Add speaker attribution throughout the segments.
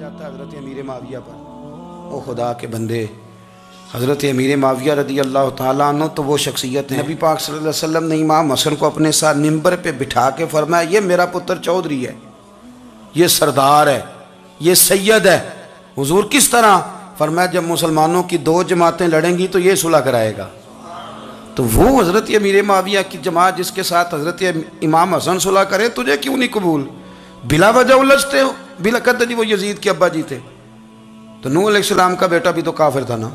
Speaker 1: جاتا ہے حضرت امیر معاویہ پر. او خدا کے بندے، حضرت امیر معاویہ رضی اللہ تعالیٰ عنہ تو وہ شخصیت ہے، نبی پاک صلی اللہ علیہ وسلم نے امام حسن کو اپنے ساتھ منبر پہ بٹھا کے فرمایا یہ میرا پتر چودھری ہے، یہ سردار ہے، یہ سید ہے. حضور کس طرح؟ فرمایا جب مسلمانوں کی دو جماعتیں لڑیں گی تو یہ صلح کرائے گا. تو وہ حضرت امیر معاویہ کی جماعت جس کے ساتھ حضرت امام حسن صلح کرے، تجھے کیوں نہیں قبول؟ بلا وجہ الجھتے ہو. بلا کہتے جی وہ یزید کے ابا جی تھے. تو نوح علیہ السلام کا بیٹا بھی تو کافر تھا نا.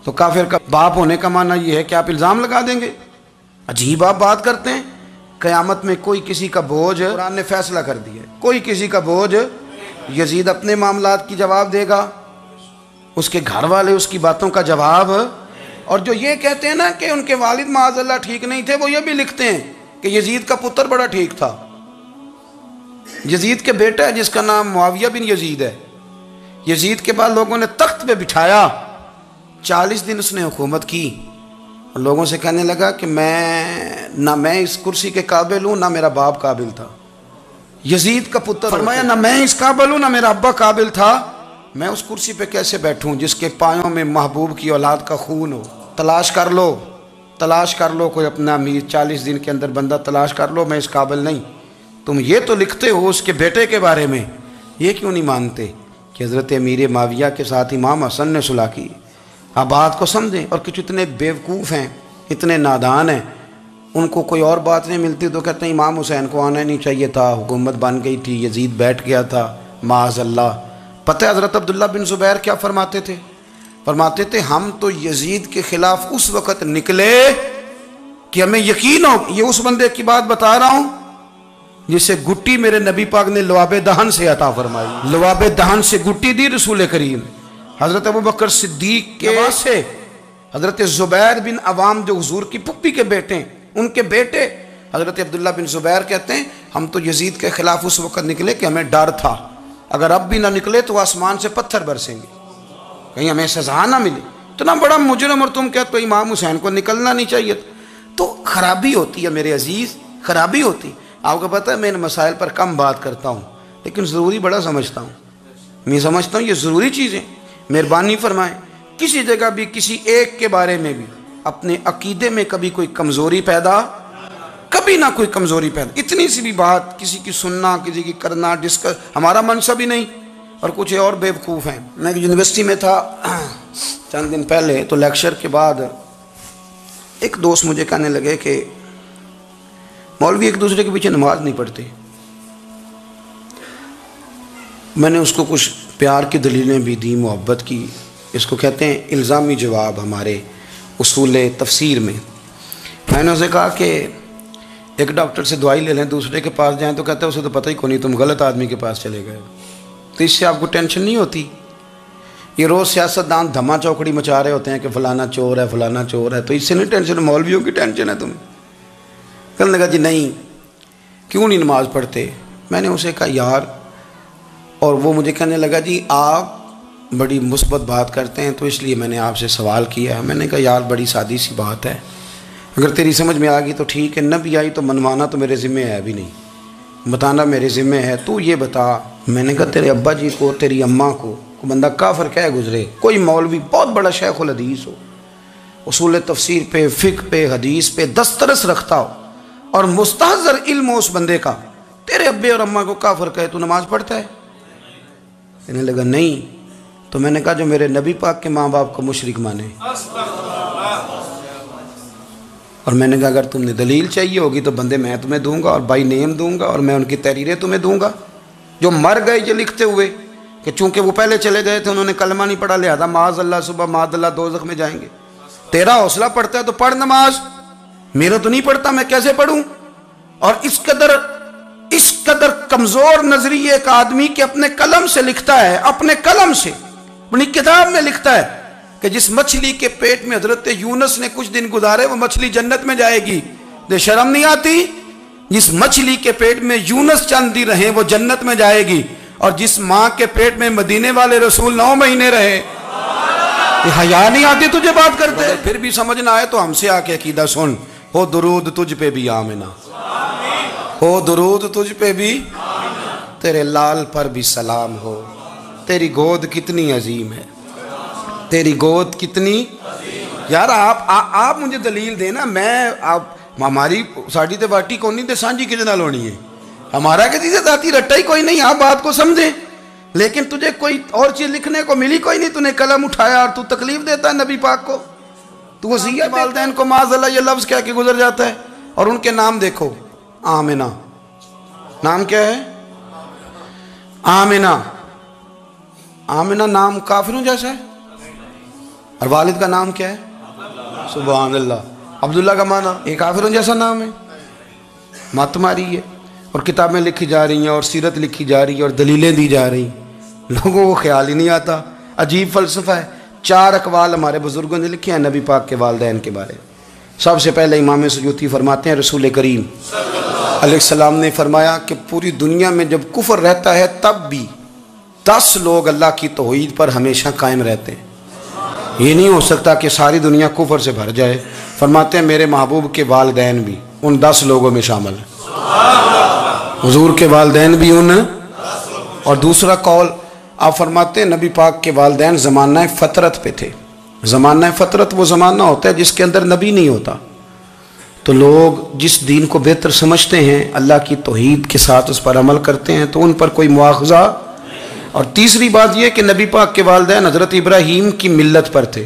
Speaker 1: تو کافر کا باپ ہونے کا معنی یہ ہے کہ آپ الزام لگا دیں گے؟ عجیب آپ بات کرتے ہیں. قیامت میں کوئی کسی کا بوجھ، قرآن نے فیصلہ کر دیا ہے، کوئی کسی کا بوجھ، یزید اپنے معاملات کی جواب دے گا، اس کے گھر والے اس کی باتوں کا جواب. اور جو یہ کہتے ہیں نا کہ ان کے والد معاذ اللہ ٹھیک نہیں تھے، وہ یہ بھی لکھتے ہیں کہ یزید کا پتر بڑا ٹھیک تھا. یزید کے بیٹا ہے جس کا نام معاویہ بن یزید ہے. یزید کے بعد لوگوں نے تخت پہ بٹھایا، 40 دن اس نے حکومت کی، اور لوگوں سے کہنے لگا کہ نہ میں اس کرسی کے قابل ہوں، نہ میرا باپ قابل تھا. یزید کا پتر فرمایا نہ میں اس قابل ہوں، نہ میرا ابا قابل تھا، میں اس کرسی پہ کیسے بیٹھوں جس کے پایوں میں محبوب کی اولاد کا خون ہو. تلاش کر لو کوئی اپنا امیر، 40 دن کے اندر بندہ تلاش کر لو، میں اس قابل نہیں. تم یہ تو لکھتے ہو اس کے بیٹے کے بارے میں، یہ کیوں نہیں مانتے کہ حضرت امیر معاویہ کے ساتھ امام حسن نے صلح کی؟ آپ بات کو سمجھیں. اور کچھ اتنے بیوقوف ہیں، اتنے نادان ہیں، ان کو کوئی اور بات نہیں ملتی تو کہتے ہیں امام حسین کو آنا نہیں چاہیے تھا، حکومت بن گئی تھی، یزید بیٹھ گیا تھا، معاذ اللہ. پتہ ہے حضرت عبداللہ بن زبیر کیا فرماتے تھے؟ فرماتے تھے ہم تو یزید کے خلاف اس وقت نکلے کہ ہمیں یقین ہو. یہ اس بندے کی بات بتا رہا ہوں جسے گٹی میرے نبی پاک نے لواب دہن سے عطا فرمائی. لواب دہن سے گٹی دی رسول کریم. حضرت ابوبکر صدیق کے سے حضرت زبیر بن عوام جو حضور کی پھپھی کے بیٹے ہیں، ان کے بیٹے حضرت عبداللہ بن زبیر کہتے ہیں ہم تو یزید کے خلاف اس وقت نکلے کہ ہمیں ڈر تھا اگر اب بھی نہ نکلے تو آسمان سے پتھر برسیں گے، کہیں ہمیں سزا نہ ملے. اتنا بڑا مجرم اور تم کہتے ہو امام حسین کو نکلنا نہیں چاہیے. تو خرابی ہوتی ہے میرے عزیز، خرابی ہوتی. آپ کو پتہ ہے میں ان مسائل پر کم بات کرتا ہوں لیکن ضروری بڑا سمجھتا ہوں. میں سمجھتا ہوں یہ ضروری چیزیں. مہربانی فرمائیں کسی جگہ بھی کسی ایک کے بارے میں بھی اپنے عقیدے میں کبھی کوئی کمزوری پیدا، کبھی نہ کوئی کمزوری پیدا. اتنی سی بھی بات کسی کی سننا، کسی کی کرنا، ڈسکس، ہمارا منصب ہی نہیں. اور کچھ اور بیوقوف ہیں. میں یونیورسٹی میں تھا چند دن پہلے، تو لیکچر کے بعد ایک دوست مجھے کہنے لگے کہ مولوی ایک دوسرے کے پیچھے نماز نہیں پڑھتے. میں نے اس کو کچھ پیار کی دلیلیں بھی دی، محبت کی. اس کو کہتے ہیں الزامی جواب ہمارے اصول تفسیر میں. میں نے اسے کہا کہ ایک ڈاکٹر سے دوائی لے لیں، دوسرے کے پاس جائیں تو کہتا ہے اسے تو پتہ ہی کون نہیں، تم غلط آدمی کے پاس چلے گئے. تو اس سے آپ کو ٹینشن نہیں ہوتی؟ یہ روز سیاستدان دھما چوکڑی مچا رہے ہوتے ہیں کہ فلانا چور ہے، فلانا چور ہے، تو اس سے نہیں ٹینشن، مولویوں کی ٹینشن ہے تمہیں. کہنے لگا جی نہیں، کیوں نہیں نماز پڑھتے؟ میں نے اسے کہا یار، اور وہ مجھے کہنے لگا جی آپ بڑی مثبت بات کرتے ہیں تو اس لیے میں نے آپ سے سوال کیا ہے. میں نے کہا یار بڑی سادی سی بات ہے، اگر تیری سمجھ میں آ گئی تو ٹھیک ہے، نہ بھی آئی تو منوانا تو میرے ذمہ ہے بھی نہیں، بتانا میرے ذمہ ہے. تو یہ بتا، میں نے کہا تیرے ابا جی کو، تیری اماں کو بندہ کافر کہہ گزرے، کوئی مولوی بہت بڑا شیخ الحدیث ہو، اصول تفسیر پہ، فقہ پہ، حدیث پہ دسترس رکھتا ہو اور مستحضر علم ہو اس بندے کا، تیرے ابے اور اماں کو کافر کہے تو نماز پڑھتا ہے؟ کہنے لگا نہیں. تو میں نے کہا جو میرے نبی پاک کے ماں باپ کو مشرک مانے. اور میں نے کہا اگر تم نے دلیل چاہیے ہوگی تو بندے میں تمہیں دوں گا اور بائی نیم دوں گا، اور میں ان کی تحریریں تمہیں دوں گا جو مر گئے یہ لکھتے ہوئے کہ چونکہ وہ پہلے چلے گئے تھے، انہوں نے کلمہ نہیں پڑھا، لہذا معاذ اللہ صبح معاذ اللہ دوزخ میں جائیں گے. تیرا حوصلہ پڑھتا ہے تو پڑھ نماز، میرا تو نہیں پڑھتا، میں کیسے پڑھوں؟ اور اس قدر کمزور نظریے ایک آدمی کہ اپنے قلم سے لکھتا ہے، اپنے قلم سے اپنی کتاب میں لکھتا ہے کہ جس مچھلی کے پیٹ میں حضرت یونس نے کچھ دن گزارے وہ مچھلی جنت میں جائے گی. دے شرم نہیں آتی؟ جس مچھلی کے پیٹ میں یونس چند دن رہے وہ جنت میں جائے گی، اور جس ماں کے پیٹ میں مدینے والے رسول 9 مہینے رہے. حیا نہیں آتی تجھے بات کرتے؟ پھر بھی سمجھ نہ آئے تو ہم سے آ کے عقیدہ سن. ہو درود تجھ پہ بھی آمنہ، ہو درود تجھ پہ بھی. تیرے لال پر بھی سلام ہو، تیری گود کتنی عظیم ہے، تیری گود کتنی یار آپ مجھے دلیل دینا، میں ہماری ساڑی تے باٹی کونی تے سانجی کدے نال ہونی ہے، ہمارا کسی سے ذاتی رٹا ہی کوئی نہیں، آپ بات کو سمجھیں، لیکن تجھے کوئی اور چیز لکھنے کو ملی کوئی نہیں، تو نے قلم اٹھایا اور تو تکلیف دیتا ہے نبی پاک کو، تو وصیت والدین کو معاذ اللہ یہ لفظ کہہ کے گزر جاتا ہے۔ اور ان کے نام دیکھو، آمنہ، نام کیا ہے؟ آمنہ۔ آمنہ نام کافروں جیسا ہے، اور والد کا نام کیا ہے؟ سبحان اللہ۔ عبداللہ کا معنی یہ کافروں جیسا نام ہے، مت ماری ہے، اور کتابیں لکھی جا رہی ہیں اور سیرت لکھی جا رہی ہے اور دلیلیں دی جا رہی ہیں، لوگوں کو خیال ہی نہیں آتا، عجیب فلسفہ ہے۔ 4 اقوال ہمارے بزرگوں نے لکھے ہیں نبی پاک کے والدین کے بارے میں۔ سب سے پہلے امام سیوطی فرماتے ہیں رسول کریم علیہ السلام نے فرمایا کہ پوری دنیا میں جب کفر رہتا ہے تب بھی 10 لوگ اللہ کی توحید پر ہمیشہ قائم رہتے ہیں، یہ نہیں ہو سکتا کہ ساری دنیا کفر سے بھر جائے۔ فرماتے ہیں میرے محبوب کے والدین بھی ان 10 لوگوں میں شامل ہیں، حضور کے والدین بھی ان۔ اور دوسرا قول آپ فرماتے ہیں نبی پاک کے والدین زمانہ فطرت پہ تھے۔ زمانہ فطرت وہ زمانہ ہوتا ہے جس کے اندر نبی نہیں ہوتا، تو لوگ جس دین کو بہتر سمجھتے ہیں اللہ کی توحید کے ساتھ اس پر عمل کرتے ہیں تو ان پر کوئی مواخذہ۔ اور تیسری بات یہ کہ نبی پاک کے والدین حضرت ابراہیم کی ملت پر تھے،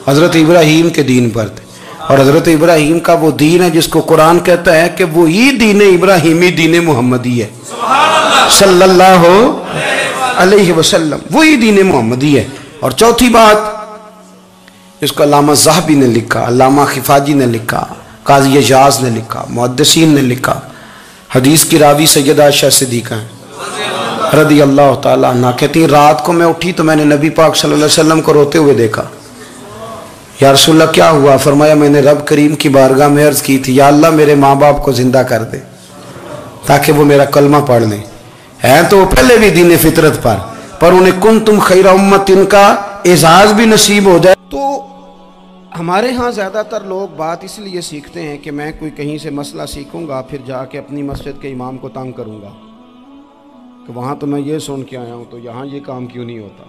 Speaker 1: حضرت ابراہیم کے دین پر تھے، اور حضرت ابراہیم کا وہ دین ہے جس کو قرآن کہتا ہے کہ وہی دین ابراہیمی دین محمدی ہے صلی اللہ علیہ وسلم، وہی دین محمدی ہے۔ اور چوتھی بات اس کو علامہ ذہبی نے لکھا، علامہ خفاجی نے لکھا، قاضی اجاز نے لکھا، محدثین نے لکھا، حدیث کی راوی سیدہ عائشہ صدیقہ ہیں رضی اللہ تعالیٰ عنہ، کہتی ہیں رات کو میں اٹھی تو میں نے نبی پاک صلی اللہ علیہ وسلم کو روتے ہوئے دیکھا۔ یا رسول اللہ کیا ہوا؟ فرمایا میں نے رب کریم کی بارگاہ میں عرض کی تھی یا اللہ میرے ماں باپ کو زندہ کر دے تاکہ وہ میرا کلمہ پڑھ لیں، ہیں تو وہ پہلے بھی دین فطرت پر انہیں کنتم خیر امت ان کا اعزاز بھی نصیب ہو جائے۔ تو ہمارے ہاں زیادہ تر لوگ بات اس لیے سیکھتے ہیں کہ میں کوئی کہیں سے مسئلہ سیکھوں گا پھر جا کے اپنی مسجد کے امام کو تنگ کروں گا کہ وہاں تو میں یہ سن کے آیا ہوں تو یہاں یہ کام کیوں نہیں ہوتا،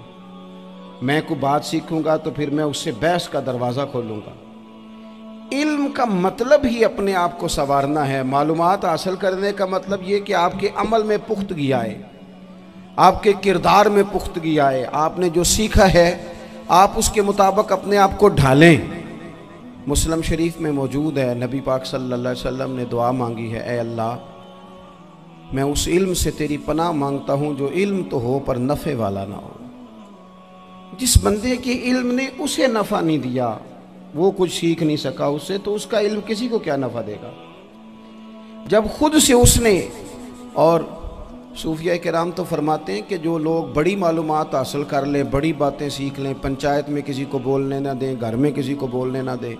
Speaker 1: میں کوئی بات سیکھوں گا تو پھر میں اس سے بحث کا دروازہ کھولوں گا۔ علم کا مطلب ہی اپنے آپ کو سنوارنا ہے، معلومات حاصل کرنے کا مطلب یہ کہ آپ کے عمل میں پختگی آئے، آپ کے کردار میں پختگی آئے، آپ نے جو سیکھا ہے آپ اس کے مطابق اپنے آپ کو ڈھالیں۔ مسلم شریف میں موجود ہے نبی پاک صلی اللہ علیہ وسلم نے دعا مانگی ہے، اے اللہ میں اس علم سے تیری پناہ مانگتا ہوں جو علم تو ہو پر نفع والا نہ ہو۔ جس بندے کے علم نے اسے نفع نہیں دیا، وہ کچھ سیکھ نہیں سکا اس سے، تو اس کا علم کسی کو کیا نفع دے گا؟ جب خود سے اس نے، اور صوفیہ کرام تو فرماتے ہیں کہ جو لوگ بڑی معلومات حاصل کر لیں، بڑی باتیں سیکھ لیں، پنچایت میں کسی کو بولنے نہ دیں، گھر میں کسی کو بولنے نہ دیں،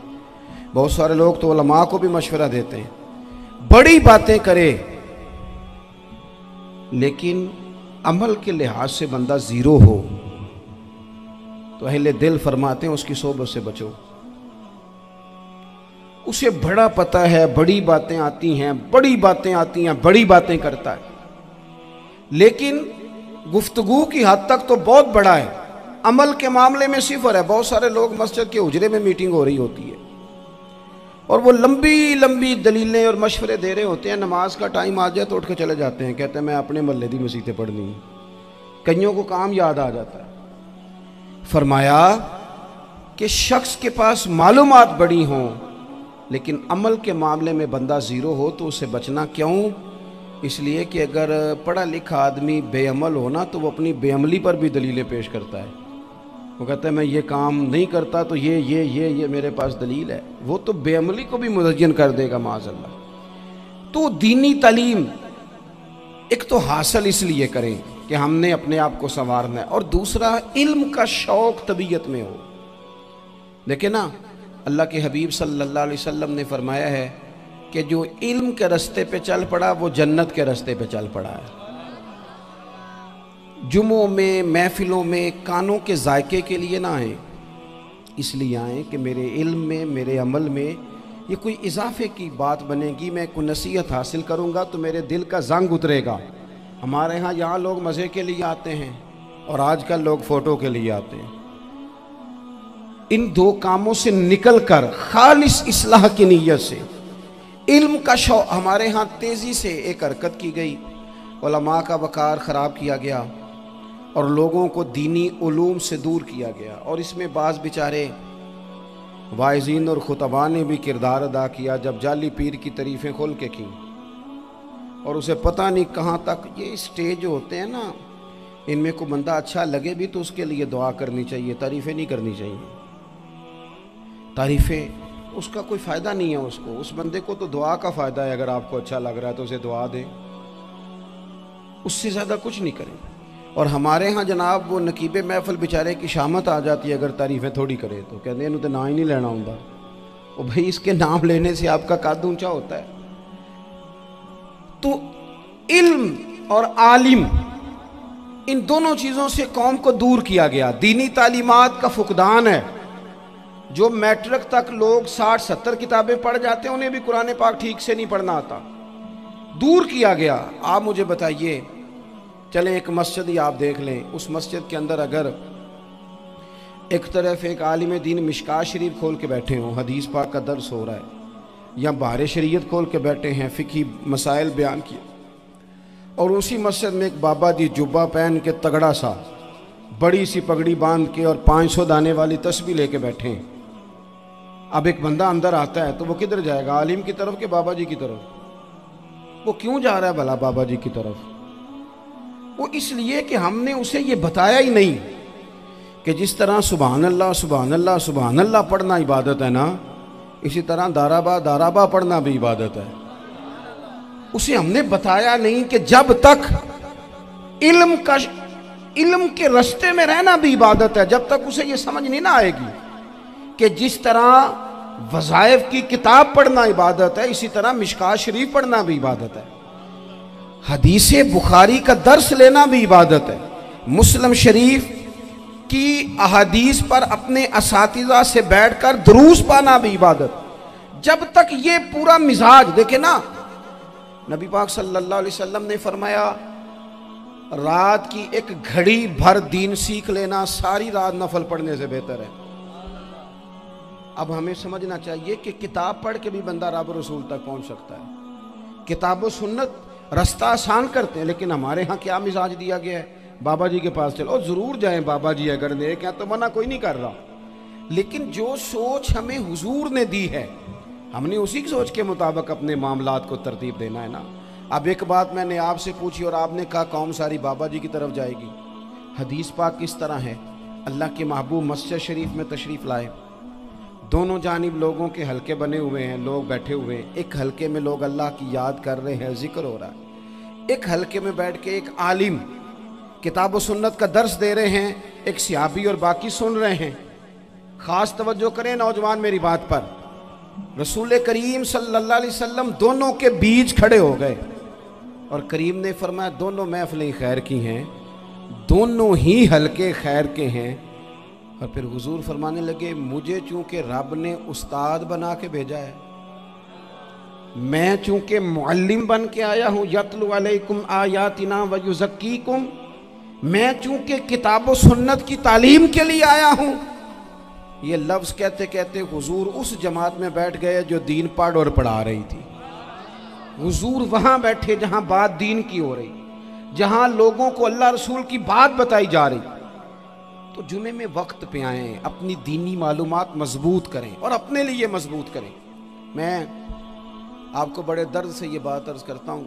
Speaker 1: بہت سارے لوگ تو علماء کو بھی مشورہ دیتے ہیں، بڑی باتیں کرے لیکن عمل کے لحاظ سے بندہ زیرو ہو تو اہل دل فرماتے ہیں اس کی صحبت سے بچو۔ اسے بڑا پتہ ہے، بڑی باتیں آتی ہیں، بڑی باتیں کرتا ہے، لیکن گفتگو کی حد تک تو بہت بڑا ہے، عمل کے معاملے میں صفر ہے۔ بہت سارے لوگ مسجد کے حجرے میں میٹنگ ہو رہی ہوتی ہے اور وہ لمبی دلیلیں اور مشورے دے رہے ہوتے ہیں، نماز کا ٹائم آ جائے تو اٹھ کے چلے جاتے ہیں، کہتے ہیں میں اپنے محلے دی مسیتیں پڑھنی ہیں، کئیوں کو کام یاد آ جاتا ہے۔ فرمایا کہ شخص کے پاس معلومات بڑی ہوں لیکن عمل کے معاملے میں بندہ زیرو ہو تو اسے بچنا کیوں؟ اس لیے کہ اگر پڑھا لکھا آدمی بے عمل ہونا تو وہ اپنی بے عملی پر بھی دلیلیں پیش کرتا ہے، وہ کہتا ہے میں یہ کام نہیں کرتا تو یہ میرے پاس دلیل ہے، وہ تو بے عملی کو بھی مزین کر دے گا معاذ اللہ۔ تو دینی تعلیم ایک تو حاصل اس لیے کریں کہ ہم نے اپنے آپ کو سنوارنا ہے، اور دوسرا علم کا شوق طبیعت میں ہو۔ دیکھیں نا اللہ کے حبیب صلی اللہ علیہ وسلم نے فرمایا ہے کہ جو علم کے رستے پہ چل پڑا وہ جنت کے رستے پہ چل پڑا ہے۔ جمعوں میں، محفلوں میں کانوں کے ذائقے کے لیے نہ آئیں، اس لیے آئیں کہ میرے علم میں، میرے عمل میں یہ کوئی اضافے کی بات بنے گی، میں کوئی نصیحت حاصل کروں گا تو میرے دل کا زنگ اترے گا، ہمارے ہاں یہاں لوگ مزے کے لیے آتے ہیں اور آج کل لوگ فوٹو کے لیے آتے ہیں. ان دو کاموں سے نکل کر خالص اصلاح کی نیت سے علم کا شوق ہمارے ہاں تیزی سے ایک حرکت کی گئی. علماء کا وقار خراب کیا گیا اور لوگوں کو دینی علوم سے دور کیا گیا، اور اس میں بعض بیچارے واعظین اور خطباء نے بھی کردار ادا کیا جب جعلی پیر کی تعریفیں کھول کے کی، اور اسے پتہ نہیں کہاں تک. یہ اسٹیج ہوتے ہیں نا، ان میں کوئی بندہ اچھا لگے بھی تو اس کے لیے دعا کرنی چاہیے، تعریفیں نہیں کرنی چاہیے. تعریفیں اس کا کوئی فائدہ نہیں ہے، اس بندے کو تو دعا کا فائدہ ہے. اگر آپ کو اچھا لگ رہا ہے تو اسے دعا دیں، اس سے زیادہ کچھ نہیں کریں. اور ہمارے ہاں جناب وہ نقیب محفل بیچارے کی شامت آ جاتی ہے اگر تعریفیں تھوڑی کرے تو کہتے ہیں انہوں تو نام ہی نہیں لینا ہوں. وہ بھائی اس کے نام لینے سے آپ کا قد اونچا ہوتا ہے. تو علم اور عالم ان دونوں چیزوں سے قوم کو دور کیا گیا. دینی تعلیمات کا فقدان ہے. جو میٹرک تک لوگ 60-70 کتابیں پڑھ جاتے ہیں انہیں بھی قرآن پاک ٹھیک سے نہیں پڑھنا آتا. دور کیا گیا. آپ مجھے بتائیے، چلیں ایک مسجد ہی آپ دیکھ لیں، اس مسجد کے اندر اگر ایک طرف ایک عالم دین مشکات شریف کھول کے بیٹھے ہوں، حدیث پاک کا درس ہو رہا ہے، یا بہار شریعت کھول کے بیٹھے ہیں، فقہی مسائل بیان کیے، اور اسی مسجد میں ایک بابا جی جبہ پہن کے تگڑا سا بڑی سی پگڑی باندھ کے اور 500 دانے والی تسبیح لے کے بیٹھے ہیں. اب ایک بندہ اندر آتا ہے تو وہ کدھر جائے گا؟ عالم کی طرف کہ بابا جی کی طرف؟ وہ کیوں جا رہا ہے بھلا بابا جی کی طرف؟ وہ اس لیے کہ ہم نے اسے یہ بتایا ہی نہیں کہ جس طرح سبحان اللہ سبحان اللہ سبحان اللہ پڑھنا عبادت ہے نا، اسی طرح دارابا پڑھنا بھی عبادت ہے. اسے ہم نے بتایا نہیں کہ جب تک علم کے رستے میں رہنا بھی عبادت ہے. جب تک اسے یہ سمجھ نہیں نہ آئے گی کہ جس طرح وظائف کی کتاب پڑھنا عبادت ہے، اسی طرح مشکات شریف پڑھنا بھی عبادت ہے، حدیث بخاری کا درس لینا بھی عبادت ہے، مسلم شریف کی احادیث پر اپنے اساتذہ سے بیٹھ کر دروس پانا بھی عبادت. جب تک یہ پورا مزاج دیکھیں نا، نبی پاک صلی اللہ علیہ وسلم نے فرمایا رات کی ایک گھڑی بھر دین سیکھ لینا ساری رات نفل پڑھنے سے بہتر ہے. اب ہمیں سمجھنا چاہیے کہ کتاب پڑھ کے بھی بندہ رب رسول تک پہنچ سکتا ہے. کتاب و سنت رستہ آسان کرتے ہیں، لیکن ہمارے ہاں کیا مزاج دیا گیا ہے؟ بابا جی کے پاس چلو، ضرور جائیں بابا جی اگر نیک ہیں تو منع کوئی نہیں کر رہا، لیکن جو سوچ ہمیں حضور نے دی ہے ہم نے اسی سوچ کے مطابق اپنے معاملات کو ترتیب دینا ہے نا. اب ایک بات میں نے آپ سے پوچھی اور آپ نے کہا قوم ساری بابا جی کی طرف جائے گی. حدیث پاک کس طرح ہے؟ اللہ کے محبوب مسجد شریف میں تشریف لائے، دونوں جانب لوگوں کے حلقے بنے ہوئے ہیں، لوگ بیٹھے ہوئے ہیں. ایک حلقے میں لوگ اللہ کی یاد کر رہے ہیں، ذکر ہو رہا ہے. ایک حلقے میں بیٹھ کے ایک عالم کتاب و سنت کا درس دے رہے ہیں، ایک صحابی اور باقی سن رہے ہیں. خاص توجہ کریں نوجوان میری بات پر. رسول کریم صلی اللہ علیہ وسلم دونوں کے بیچ کھڑے ہو گئے اور کریم نے فرمایا دونوں محفلیں خیر کی ہیں، دونوں ہی حلقے خیر کے ہیں. اور پھر حضور فرمانے لگے مجھے چونکہ رب نے استاد بنا کے بھیجا ہے، میں چونکہ معلم بن کے آیا ہوں، یتلو علیکم آیاتنا ویزکیکم، میں چونکہ کتاب و سنت کی تعلیم کے لیے آیا ہوں. یہ لفظ کہتے کہتے حضور اس جماعت میں بیٹھ گئے جو دین پڑھ اور پڑھا رہی تھی. حضور وہاں بیٹھے جہاں بات دین کی ہو رہی، جہاں لوگوں کو اللہ رسول کی بات بتائی جا رہی. تو جمعے میں وقت پہ آئیں، اپنی دینی معلومات مضبوط کریں اور اپنے لیے مضبوط کریں. میں آپ کو بڑے درد سے یہ بات عرض کرتا ہوں،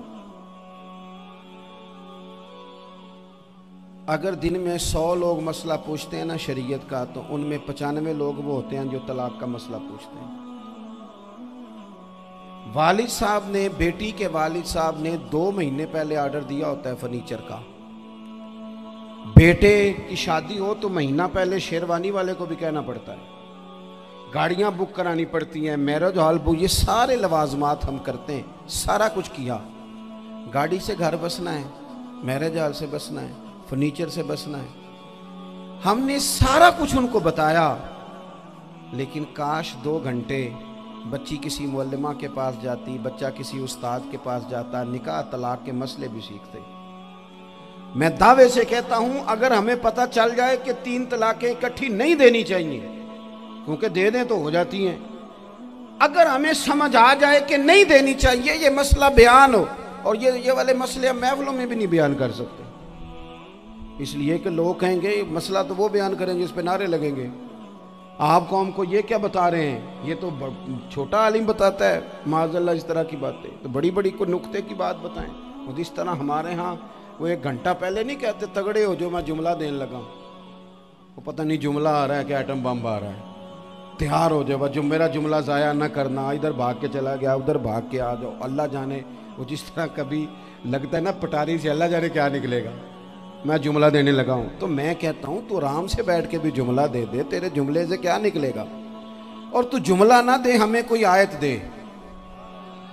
Speaker 1: اگر دن میں 100 لوگ مسئلہ پوچھتے ہیں نا شریعت کا، تو ان میں 95 لوگ وہ ہوتے ہیں جو طلاق کا مسئلہ پوچھتے ہیں. والد صاحب نے، بیٹی کے والد صاحب نے 2 مہینے پہلے آرڈر دیا ہوتا ہے فرنیچر کا. بیٹے کی شادی ہو تو مہینہ پہلے شیروانی والے کو بھی کہنا پڑتا ہے، گاڑیاں بک کرانی پڑتی ہیں، میرج ہال بک، یہ سارے لوازمات ہم کرتے ہیں. سارا کچھ کیا، گاڑی سے گھر بسنا ہے، میرج ہال سے بسنا ہے، فرنیچر سے بسنا ہے. ہم نے سارا کچھ ان کو بتایا، لیکن کاش 2 گھنٹے بچی کسی معلمہ کے پاس جاتی، بچہ کسی استاد کے پاس جاتا، نکاح طلاق کے مسئلے بھی سیکھتے. میں دعوے سے کہتا ہوں اگر ہمیں پتہ چل جائے کہ 3 طلاقیں اکٹھی نہیں دینی چاہیے، کیونکہ دے دیں تو ہو جاتی ہیں، اگر ہمیں سمجھ آ جائے کہ نہیں دینی چاہیے، یہ مسئلہ بیان ہو، اور یہ والے مسئلے ہم محفلوں میں بھی نہیں بیان کر سکتے، اس لیے کہ لوگ کہیں گے مسئلہ تو وہ بیان کریں گے جس پہ نعرے لگیں گے، آپ قوم کو یہ کیا بتا رہے ہیں، یہ تو چھوٹا عالم بتاتا ہے معاذ اللہ اس طرح کی باتیں، تو بڑی بڑی کوئی نقطے کی بات بتائیں۔ اور اس طرح ہمارے ہاں وہ 1 گھنٹہ پہلے نہیں کہتے تگڑے ہو جو میں جملہ دینے لگا، وہ پتہ نہیں جملہ آ رہا ہے کہ ایٹم بم آ رہا ہے، تیار ہو جاؤ، جو میرا جملہ ضائع نہ کرنا، ادھر بھاگ کے چلا گیا ادھر بھاگ کے آ جاؤ، اللہ جانے وہ جس طرح کبھی لگتا ہے نا پٹاری سے، اللہ جانے کیا نکلے گا، میں جملہ دینے لگا ہوں۔ تو میں کہتا ہوں تو آرام سے بیٹھ کے بھی جملہ دے دے، تیرے جملے سے کیا نکلے گا، اور تو جملہ نہ دے ہمیں کوئی آیت دے،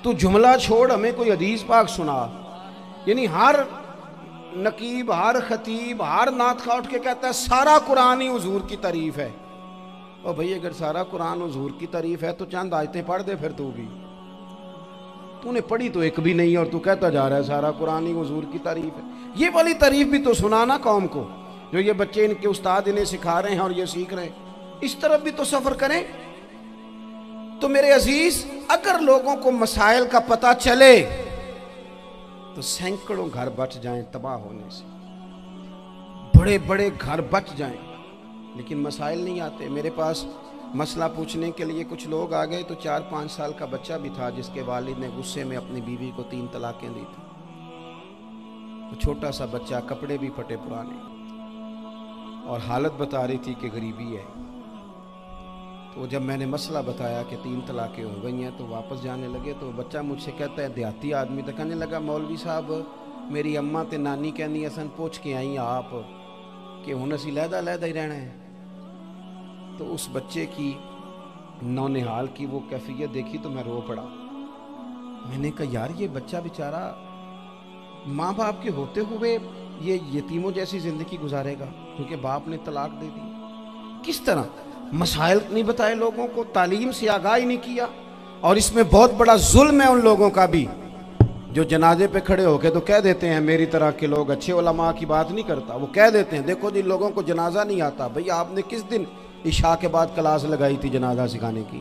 Speaker 1: تو جملہ چھوڑ ہمیں کوئی حدیث پاک سنا، یعنی ہر نقیب، ہر خطیب، ہر نعت خواہ اٹھ کے کہتا ہے سارا قرآن ہی حضور کی تعریف ہے۔ اور بھئی اگر سارا قرآن حضور کی تعریف ہے تو چند آیتیں پڑھ دے پھر تو بھی، تو نے پڑھی تو ایک بھی نہیں اور تو کہتا جا رہا ہے سارا قرآن ہی حضور کی تعریف ہے۔ یہ والی تعریف بھی تو سنانا قوم کو، جو یہ بچے ان کے استاد انہیں سکھا رہے ہیں اور یہ سیکھ رہے ہیں، اس طرف بھی تو سفر کریں۔ تو میرے عزیز اگر لوگوں کو مسائل کا پتہ چلے تو سینکڑوں گھر بچ جائیں تباہ ہونے سے، بڑے بڑے گھر بچ جائیں، لیکن مسائل نہیں آتے۔ میرے پاس مسئلہ پوچھنے کے لیے کچھ لوگ آ گئے، تو 4-5 سال کا بچہ بھی تھا جس کے والد نے غصے میں اپنی بیوی کو 3 طلاقیں دی تھی، تو چھوٹا سا بچہ، کپڑے بھی پھٹے پرانے، اور حالت بتا رہی تھی کہ غریبی ہے۔ تو جب میں نے مسئلہ بتایا کہ 3 طلاقیں ہو گئی ہیں تو واپس جانے لگے، تو بچہ مجھ سے کہتا ہے، دیہاتی آدمی تو کہنے لگا مولوی صاحب میری اماں تے نانی کہنی اسن پوچھ کے آئی آپ کہ ہن اسی لہدا ہی رہنا ہے۔ تو اس بچے کی نونہال کی وہ کیفیت دیکھی تو میں رو پڑا۔ میں نے کہا یار یہ بچہ بیچارہ ماں باپ کے ہوتے ہوئے یہ یتیموں جیسی زندگی گزارے گا کیونکہ باپ نے طلاق دے دی، کس طرح؟ مسائل نہیں بتائے لوگوں کو، تعلیم سے آگاہی نہیں کیا، اور اس میں بہت بڑا ظلم ہے ان لوگوں کا بھی جو جنازے پہ کھڑے ہو کے تو کہہ دیتے ہیں، میری طرح کے لوگ اچھے علماء کی بات نہیں کرتا، وہ کہہ دیتے ہیں دیکھو جن لوگوں کو جنازہ نہیں آتا، بھئی آپ نے کس دن عشاء کے بعد کلاس لگائی تھی جنازہ سکھانے کی؟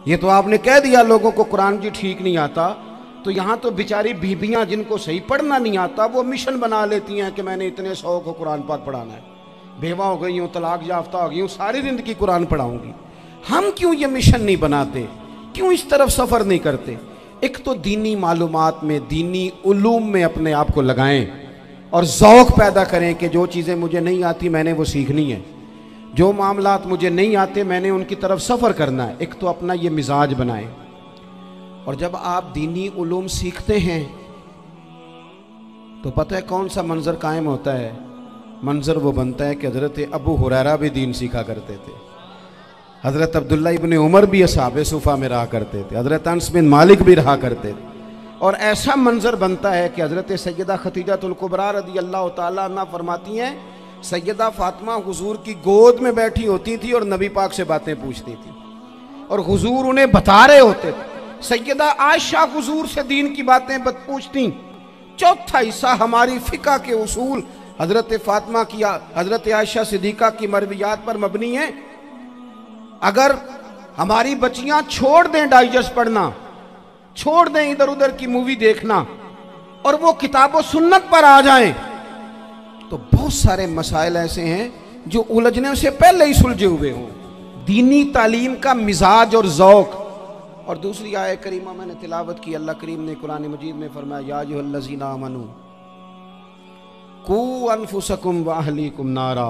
Speaker 1: یہ تو آپ نے کہہ دیا لوگوں کو قرآن جی ٹھیک نہیں آتا، تو یہاں تو بیچاری بیویاں جن کو صحیح پڑھنا نہیں آتا وہ مشن بنا لیتی ہیں کہ میں نے اتنے 100 کو قرآن پاک پڑھانا ہے، بیوہ ہو گئی ہوں، طلاق یافتہ ہو گئی ہوں، ساری زندگی قرآن پڑھاؤں گی۔ ہم کیوں یہ مشن نہیں بناتے، کیوں اس طرف سفر نہیں کرتے؟ ایک تو دینی معلومات میں، دینی علوم میں اپنے آپ کو لگائیں اور ذوق پیدا کریں کہ جو چیزیں مجھے نہیں آتی میں نے وہ سیکھنی ہے، جو معاملات مجھے نہیں آتے میں نے ان کی طرف سفر کرنا ہے۔ ایک تو اپنا یہ مزاج بنائیں، اور جب آپ دینی علوم سیکھتے ہیں تو پتہ ہے کون سا منظر قائم ہوتا ہے؟ منظر وہ بنتا ہے کہ حضرت ابو ہریرہ بھی دین سیکھا کرتے تھے، حضرت عبداللہ ابن عمر بھی اصحاب صفہ میں رہا کرتے تھے، حضرت انس بن مالک بھی رہا کرتے تھے، اور ایسا منظر بنتا ہے کہ حضرت سیدہ خدیجہ الکبریٰ رضی اللہ تعالیٰ عنہ فرماتی ہیں سیدہ فاطمہ حضور کی گود میں بیٹھی ہوتی تھی اور نبی پاک سے باتیں پوچھتی تھی اور حضور انہیں بتا رہے ہوتے تھے۔ سیدہ عائشہ حضور سے دین کی باتیں پوچھتی۔ چوتھا حصہ ہماری فقہ کے اصول حضرت فاطمہ کی، حضرت عائشہ صدیقہ کی مرویات پر مبنی ہیں۔ اگر ہماری بچیاں چھوڑ دیں ڈائجسٹ پڑھنا، چھوڑ دیں ادھر ادھر کی مووی دیکھنا، اور وہ کتاب و سنت پر آ جائیں تو بہت سارے مسائل ایسے ہیں جو الجھنے سے پہلے ہی سلجھے ہوئے ہوں۔ دینی تعلیم کا مزاج اور ذوق۔ اور دوسری آیت کریمہ میں نے تلاوت کی، اللہ کریم نے قرآن مجید میں فرمایا یا ایھا الذین آمنوا قوا انفسکم واہلیکم نارا،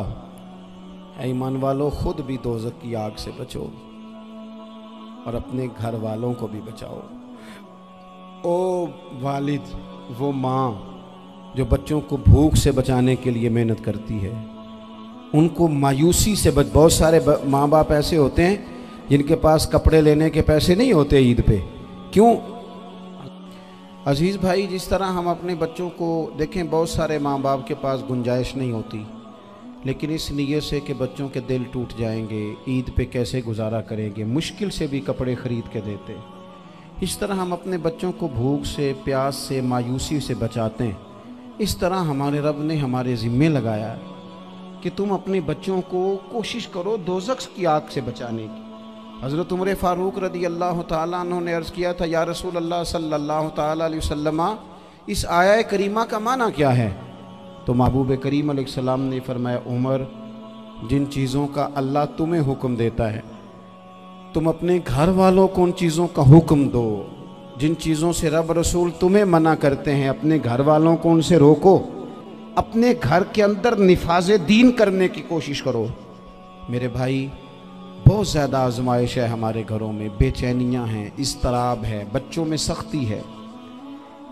Speaker 1: اے ایمان والو خود بھی دوزخ کی آگ سے بچو اور اپنے گھر والوں کو بھی بچاؤ۔ او والد، وہ ماں جو بچوں کو بھوک سے بچانے کے لیے محنت کرتی ہے، ان کو مایوسی سے بہت سارے ماں باپ ایسے ہوتے ہیں جن کے پاس کپڑے لینے کے پیسے نہیں ہوتے عید پہ، کیوں؟ عزیز بھائی جس طرح ہم اپنے بچوں کو دیکھیں، بہت سارے ماں باپ کے پاس گنجائش نہیں ہوتی، لیکن اس نیت سے کہ بچوں کے دل ٹوٹ جائیں گے، عید پہ کیسے گزارا کریں گے، مشکل سے بھی کپڑے خرید کے دیتے۔ اس طرح ہم اپنے بچوں کو بھوک سے، پیاس سے، مایوسی سے بچاتے ہیں، اس طرح ہمارے رب نے ہمارے ذمے لگایا ہے کہ تم اپنے بچوں کو کوشش کرو دوزخ کی آگ سے بچانے کی۔ حضرت عمر فاروق رضی اللہ تعالیٰ عنہ نے عرض کیا تھا، یا رسول اللہ صلی اللہ تعالیٰ علیہ وسلم، اس آیہ کریمہ کا معنی کیا ہے؟ تو محبوب کریم علیہ السلام نے فرمایا، عمر، جن چیزوں کا اللہ تمہیں حکم دیتا ہے تم اپنے گھر والوں کو ان چیزوں کا حکم دو، جن چیزوں سے رب رسول تمہیں منع کرتے ہیں اپنے گھر والوں کو ان سے روکو، اپنے گھر کے اندر نفاذ دین کرنے کی کوشش کرو۔ میرے بھائی، بہت زیادہ آزمائش ہے ہمارے گھروں میں، بے چینیاں ہیں، اضطراب ہے، بچوں میں سختی ہے،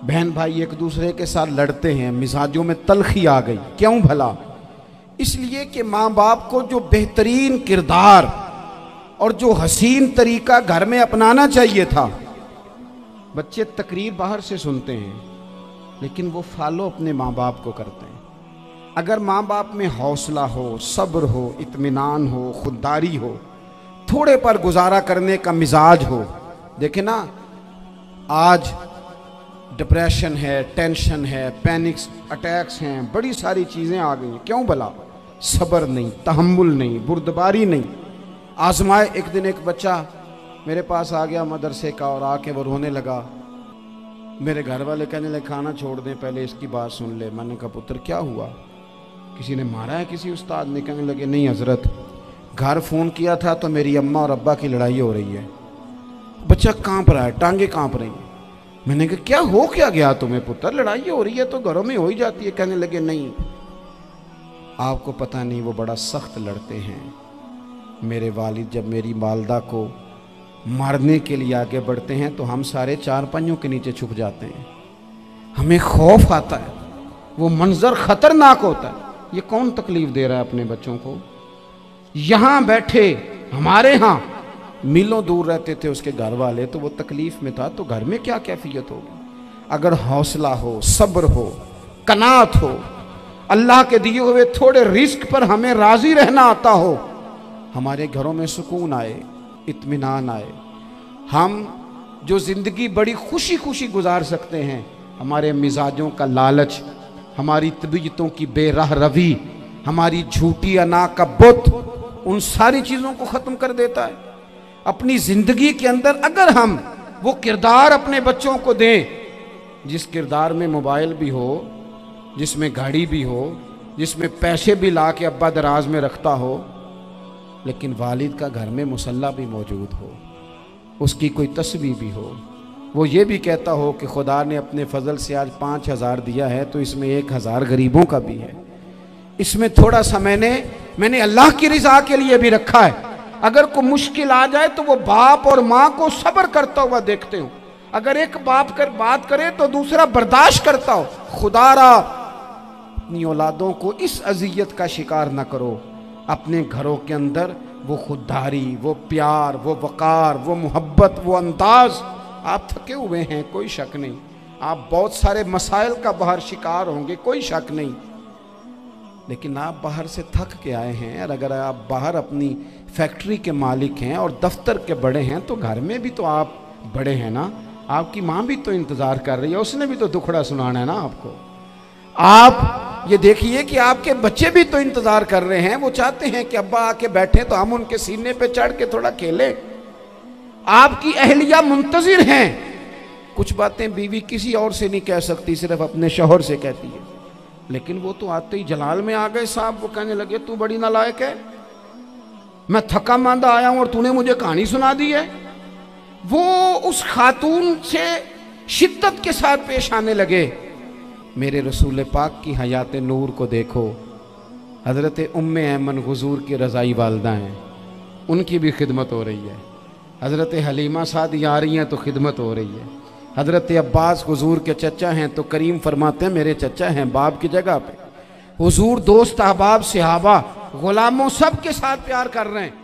Speaker 1: بہن بھائی ایک دوسرے کے ساتھ لڑتے ہیں، مزاجوں میں تلخی آ گئی۔ کیوں بھلا؟ اس لیے کہ ماں باپ کو جو بہترین کردار اور جو حسین طریقہ گھر میں اپنانا چاہیے تھا، بچے تقریر باہر سے سنتے ہیں لیکن وہ فالو اپنے ماں باپ کو کرتے ہیں۔ اگر ماں باپ میں حوصلہ ہو، صبر ہو، اطمینان ہو، خودداری ہو، تھوڑے پر گزارا کرنے کا مزاج ہو۔ دیکھیں نا، آج ڈپریشن ہے، ٹینشن ہے، پینکس اٹیکس ہیں، بڑی ساری چیزیں آ گئی ہیں۔ کیوں بھلا؟ صبر نہیں، تحمل نہیں، بردباری نہیں۔ آزمائے ایک دن ایک بچہ میرے پاس آ گیا مدرسے کا، اور آ کے وہ رونے لگا۔ میرے گھر والے کہنے لگے کھانا چھوڑ دیں، پہلے اس کی بات سن لے۔ میں نے کہا پتر کیا ہوا؟ کسی نے مارا ہے کسی استاد نے؟ کہنے لگے نہیں حضرت، گھر فون کیا تھا تو میری اماں اور ابا کی لڑائی ہو رہی ہے۔ بچہ کانپ رہا ہے، ٹانگیں کانپ رہی ہیں۔ میں نے کہا کیا ہو کیا گیا تمہیں پتر؟ لڑائی ہو رہی ہے تو گھروں میں ہو ہی جاتی ہے۔ کہنے لگے نہیں، آپ کو پتہ نہیں، وہ بڑا سخت لڑتے ہیں۔ میرے والد جب میری والدہ کو مارنے کے لیے آگے بڑھتے ہیں تو ہم سارے چار پنجوں کے نیچے چھپ جاتے ہیں، ہمیں خوف آتا ہے، وہ منظر خطرناک ہوتا ہے۔ یہ کون تکلیف دے رہا ہے اپنے بچوں کو؟ یہاں بیٹھے ہمارے ہاں میلوں دور رہتے تھے اس کے گھر والے، تو وہ تکلیف میں تھا، تو گھر میں کیا کیفیت ہوگی؟ اگر حوصلہ ہو، صبر ہو، قناعت ہو، اللہ کے دیے ہوئے تھوڑے رزق پر ہمیں راضی رہنا آتا ہو، ہمارے گھروں میں سکون آئے، اطمینان آئے، ہم جو زندگی بڑی خوشی خوشی گزار سکتے ہیں۔ ہمارے مزاجوں کا لالچ، ہماری طبیعتوں کی بے راہ روی، ہماری جھوٹی انا کا بت، ان ساری چیزوں کو ختم کر دیتا ہے۔ اپنی زندگی کے اندر اگر ہم وہ کردار اپنے بچوں کو دیں، جس کردار میں موبائل بھی ہو، جس میں گاڑی بھی ہو، جس میں پیسے بھی لا کے ابا دراز میں رکھتا ہو، لیکن والد کا گھر میں مصلی بھی موجود ہو، اس کی کوئی تسبیح بھی ہو، وہ یہ بھی کہتا ہو کہ خدا نے اپنے فضل سے آج 5000 دیا ہے تو اس میں 1000 غریبوں کا بھی ہے، اس میں تھوڑا سا میں نے اللہ کی رضا کے لیے بھی رکھا ہے۔ اگر کوئی مشکل آ جائے تو وہ باپ اور ماں کو صبر کرتا ہوا دیکھتے ہوں، اگر ایک باپ بات کرے تو دوسرا برداشت کرتا ہو۔ خدا را اپنی اولادوں کو اس اذیت کا شکار نہ کرو۔ اپنے گھروں کے اندر وہ خودداری، وہ پیار، وہ وقار، وہ محبت، وہ انداز۔ آپ تھکے ہوئے ہیں، کوئی شک نہیں، آپ بہت سارے مسائل کا باہر شکار ہوں گے، کوئی شک نہیں، لیکن آپ باہر سے تھک کے آئے ہیں، اور اگر آپ باہر اپنی فیکٹری کے مالک ہیں اور دفتر کے بڑے ہیں تو گھر میں بھی تو آپ بڑے ہیں نا۔ آپ کی ماں بھی تو انتظار کر رہی ہے، اس نے بھی تو دکھڑا سنانا ہے نا آپ کو۔ آپ یہ دیکھیے کہ آپ کے بچے بھی تو انتظار کر رہے ہیں، وہ چاہتے ہیں کہ ابا آ کے بیٹھیں تو ہم ان کے سینے پہ چڑھ کے تھوڑا کھیلیں۔ آپ کی اہلیہ منتظر ہیں، کچھ باتیں بیوی کسی اور سے نہیں کہہ سکتی، صرف اپنے شوہر سے کہتی ہے، لیکن وہ تو آتے ہی جلال میں آ گئے صاحب، وہ کہنے لگے تو بڑی نالائق ہے، میں تھکا ماندہ آیا ہوں اور تو نے مجھے کہانی سنا دی ہے۔ وہ اس خاتون سے شدت کے ساتھ پیش آنے لگے۔ میرے رسول پاک کی حیات نور کو دیکھو، حضرت ام ایمن حضور کی رضائی والدہ ہیں، ان کی بھی خدمت ہو رہی ہے، حضرت حلیمہ سعدیہ آ رہی ہیں تو خدمت ہو رہی ہے، حضرت عباس حضور کے چچا ہیں تو کریم فرماتے ہیں میرے چچا ہیں باپ کی جگہ پہ، حضور دوست احباب صحابہ غلاموں سب کے ساتھ پیار کر رہے ہیں۔